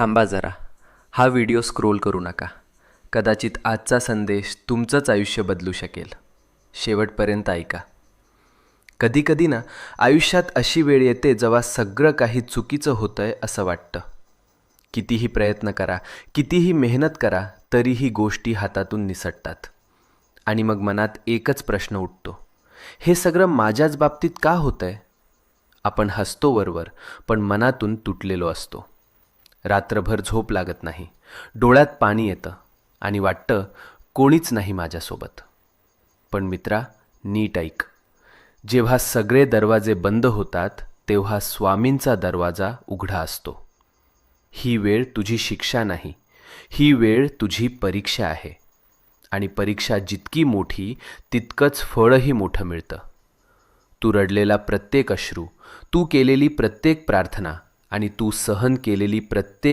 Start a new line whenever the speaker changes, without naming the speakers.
थांबा जरा. हा व्हिडिओ स्क्रोल करू नका. कदाचित आजचा संदेश तुमचंच आयुष्य बदलू शकेल. शेवटपर्यंत ऐका. कधीकधी ना आयुष्यात अशी वेळ येते जेव्हा सगळं काही चुकीचं होतंय असं वाटतं. कितीही प्रयत्न करा, कितीही मेहनत करा, तरीही गोष्टी हातातून निसटतात. आणि मग मनात एकच प्रश्न उठतो, हे सगळं माझ्याच बाबतीत का होतंय? आपण हसतो वरवर, पण मनातून तुटलेलो असतो. रात्रभर झोप लागत नाही, डोळ्यात पाणी येतं आणि वाटतं कोणीच नाही माझ्यासोबत. पण मित्रा, नीट ऐक. जेव्हा सगळे दरवाजे बंद होतात तेव्हा स्वामींचा दरवाजा उघडा असतो. ही वेळ तुझी शिक्षा नाही, ही वेळ तुझी परीक्षा आहे. आणि परीक्षा जितकी मोठी तितकंच फळही मोठं मिळतं. तू रडलेला प्रत्येक अश्रू, तू केलेली प्रत्येक प्रार्थना आणि तू सहन केलेली प्रत्येक